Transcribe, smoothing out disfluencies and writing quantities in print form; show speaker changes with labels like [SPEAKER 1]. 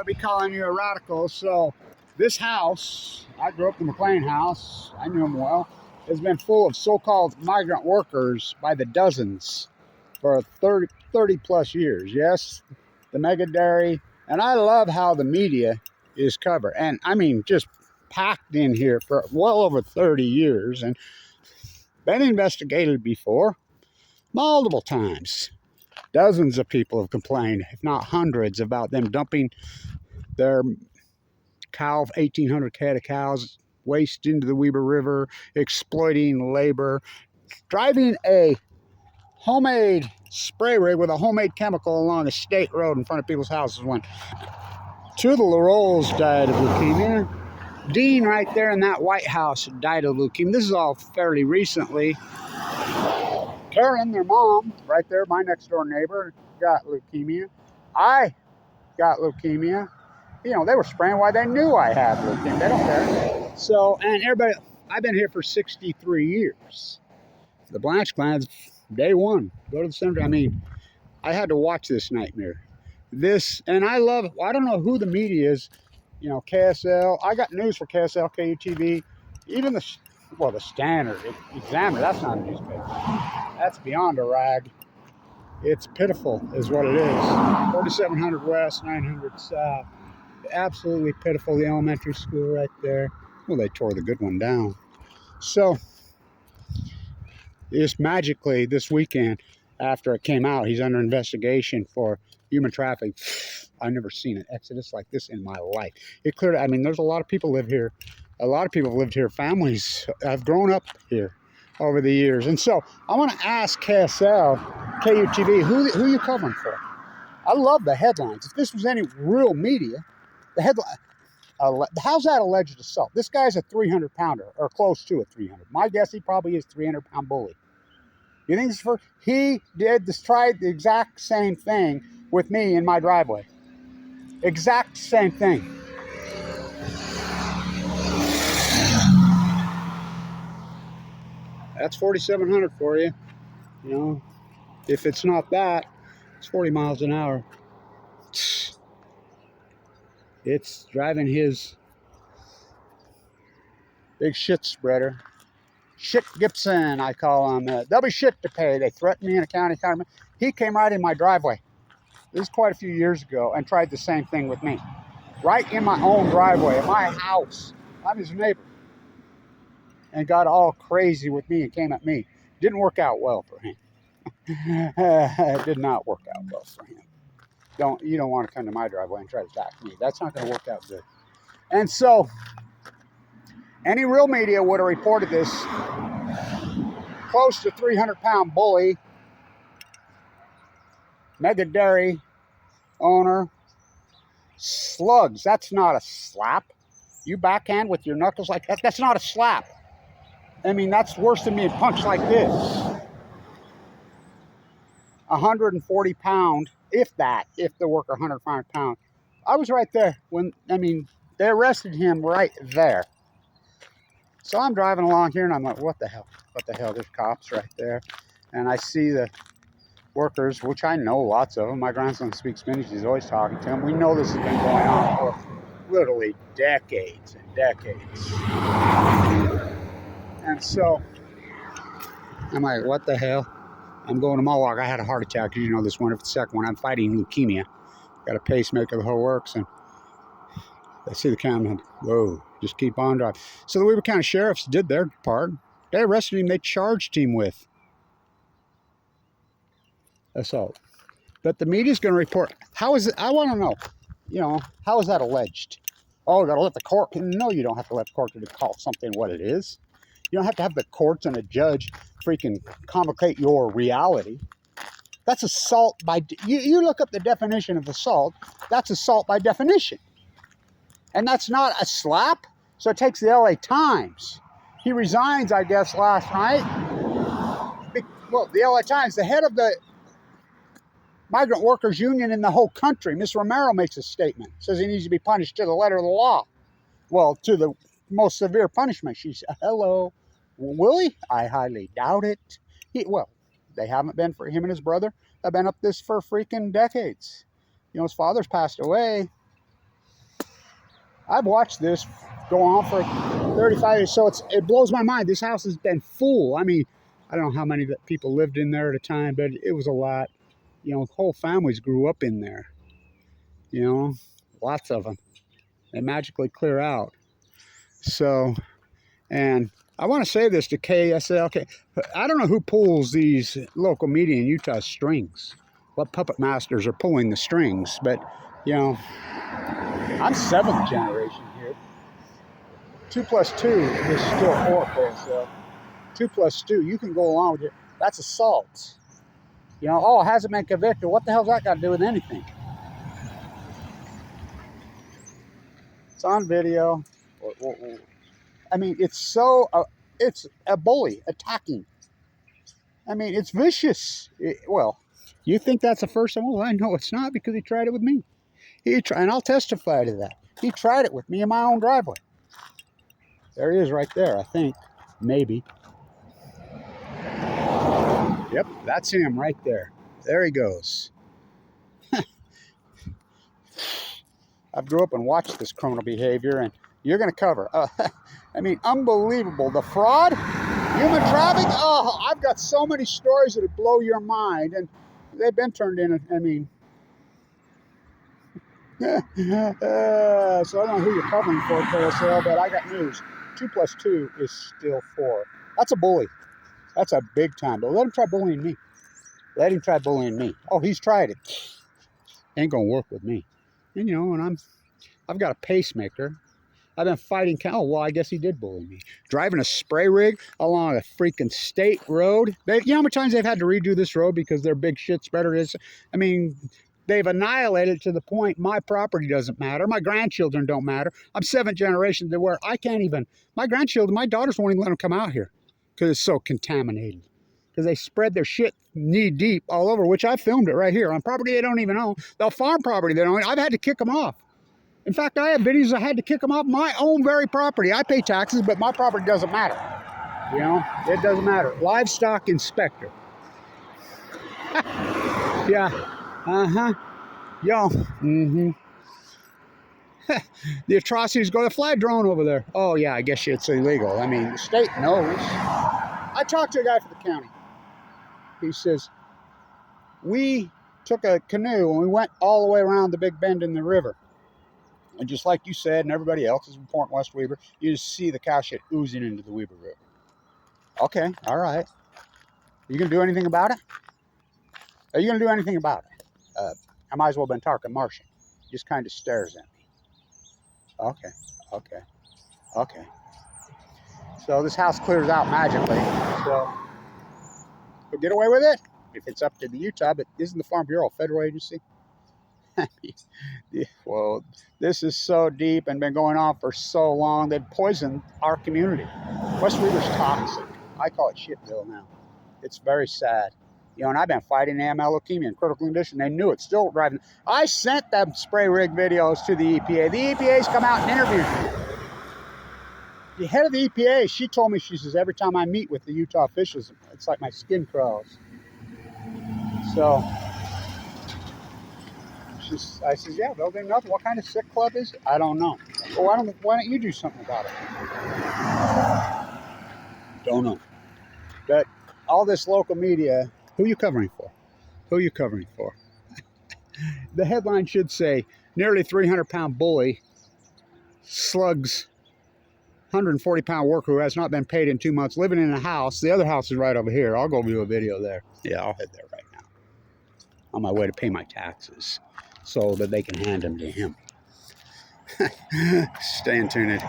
[SPEAKER 1] be calling you a radical. So this house, I grew up in the McLean house, I knew them well, has been full of so-called migrant workers by the dozens for 30 plus years. Yes, the mega dairy. And I love how the media is covered. And I mean, just packed in here for well over 30 years and been investigated before multiple times. Dozens of people have complained, if not hundreds, about them dumping their 1,800 head of cows waste into the Weber River, exploiting labor, driving a homemade spray rig with a homemade chemical along a state road in front of people's houses when two of the Larolles died of leukemia. Dean right there in that White House died of leukemia. This is all fairly recently. Karen, their mom, right there, my next door neighbor, got leukemia. I got leukemia. You know, they were spraying why they knew I had leukemia. They don't care. So, and everybody, I've been here for 63 years. The Blanch clan's day one. Go to the cemetery. I mean, I had to watch this nightmare. This, and I don't know who the media is, you know, KSL. I got news for KSL, KUTV, even the Standard, Examiner, that's not a newspaper. That's beyond a rag. It's pitiful is what it is. 4700 West, 900 South. Absolutely pitiful. The elementary school right there. Well, they tore the good one down. So, just magically this weekend, after it came out, he's under investigation for human trafficking. I've never seen an exodus like this in my life. It clearly, I mean, there's a lot of people live here. A lot of people have lived here. Families have grown up here over the years. And so I want to ask KSL, KUTV, who you covering for? I love the headlines. If this was any real media, the headline, how's that alleged assault? This guy's a 300-pounder, or close to a 300. My guess he probably is 300-pound bully. You think this for? He tried the exact same thing with me in my driveway. Exact same thing. That's 4,700 for you. You know, if it's not that, it's 40 miles an hour. It's driving his big shit spreader. Shit Gibson, I call him. There'll be shit to pay. They threatened me in a county. He came right in my driveway. This is quite a few years ago and tried the same thing with me. Right in my own driveway, at my house. I'm his neighbor. And got all crazy with me and came at me. Didn't work out well for him. It did not work out well for him. You don't want to come to my driveway and try to attack me. That's not going to work out good. And so, any real media would have reported this close to 300-pound bully, mega dairy owner, slugs. That's not a slap. You backhand with your knuckles like that, that's not a slap. I mean, that's worse than being punched like this. 140 pound, if the worker 105 pound. I was right there when, I mean, they arrested him right there. So I'm driving along here and I'm like, what the hell? What the hell? There's cops right there. And I see the workers, which I know lots of them. My grandson speaks Spanish. He's always talking to them. We know this has been going on for literally decades and decades. And so I'm like, what the hell? I'm going to Mohawk. I had a heart attack. You know this one. If it's the second one, I'm fighting leukemia. Got a pacemaker, the whole works. And I see the camera. Whoa, just keep on driving. So the Weber County Sheriffs did their part. They arrested him. They charged him with assault. But the media's going to report. How is it? I want to know, you know, how is that alleged? Oh, got to let the court. No, you don't have to let the court call something what it is. You don't have to have the courts and a judge freaking complicate your reality. That's assault by, you look up the definition of assault, that's assault by definition. And that's not a slap. So it takes the LA Times. He resigns, I guess, last night. Well, the LA Times, the head of the migrant workers union in the whole country, Ms. Romero, makes a statement. Says he needs to be punished to the letter of the law. Well, to the most severe punishment. She said, hello, will he? I highly doubt it. They haven't been for him and his brother. Have been up this for freaking decades. You know, his father's passed away. I've watched this go on for 35 years, so it blows my mind. This house has been full. I mean, I don't know how many people lived in there at a time, but it was a lot. You know, whole families grew up in there. You know, lots of them. They magically clear out. So, and I want to say this to KSL. Okay, I don't know who pulls these local media in Utah strings. What puppet masters are pulling the strings? But, you know, I'm 7th generation here. 2 plus 2 is still 4, KSL. 2 plus 2, you can go along with it. That's assault. You know, oh, it hasn't been convicted. What the hell's that got to do with anything? It's on video. I mean, it's so, it's a bully attacking. I mean, it's vicious. Well, you think that's the first time? Well, I know it's not because he tried it with me. And I'll testify to that. He tried it with me in my own driveway. There he is right there, I think. Maybe. Yep, that's him right there. There he goes. I've grew up and watched this criminal behavior, and you're going to cover. I mean, unbelievable. The fraud, human trafficking. Oh, I've got so many stories that would blow your mind, and they've been turned in. I mean, so I don't know who you're covering for, KSL, but I got news. 2 plus 2 is still 4. That's a bully. That's a big time. But let him try bullying me. Let him try bullying me. Oh, he's tried it. Ain't gonna work with me. And you know, and I've got a pacemaker. I've been fighting. Oh, well, I guess he did bully me. Driving a spray rig along a freaking state road. You know how many times they've had to redo this road because their big shit spreader is? I mean, they've annihilated to the point my property doesn't matter. My grandchildren don't matter. I'm 7th generation to where I can't even, my grandchildren, my daughters won't even let them come out here because it's so contaminated. Because they spread their shit knee deep all over, which I filmed it right here on property they don't even own. They'll farm property they don't own. I've had to kick them off. In fact, I have videos I had to kick them off my own very property. I pay taxes, but my property doesn't matter. You know, it doesn't matter. Livestock inspector. Yeah. Uh-huh. Yo. Mm-hmm. The atrocities go. The flag drone over there. Oh, yeah, I guess it's illegal. I mean, the state knows. I talked to a guy for the county. He says, we took a canoe and we went all the way around the big bend in the river. And just like you said, and everybody else is reporting West Weber, you just see the cow shit oozing into the Weber River. Okay, all right. You gonna do anything about it? Are you gonna do anything about it? I might as well have been talking Martian. He just kind of stares at me. Okay, okay, okay. So this house clears out magically. So we'll get away with it if it's up to the Utah, but isn't the Farm Bureau a federal agency? Well, this is so deep and been going on for so long that poisoned our community. West Weber's toxic. I call it Shitville now. It's very sad. You know, and I've been fighting AML leukemia in critical condition. They knew it. Still driving. I sent them spray rig videos to the EPA. The EPA's come out and interviewed me. The head of the EPA, she told me, she says, every time I meet with the Utah officials, it's like my skin crawls. So I says, yeah, they'll do nothing. What kind of sick club is it? I don't know. Well, why don't you do something about it? Don't know. But all this local media, who are you covering for? Who are you covering for? The headline should say, nearly 300-pound bully slugs 140-pound worker who has not been paid in 2 months, living in a house. The other house is right over here. I'll go view a video there. Yeah, I'll head there right now. On my way to pay my taxes so that they can hand them to him. Stay tuned.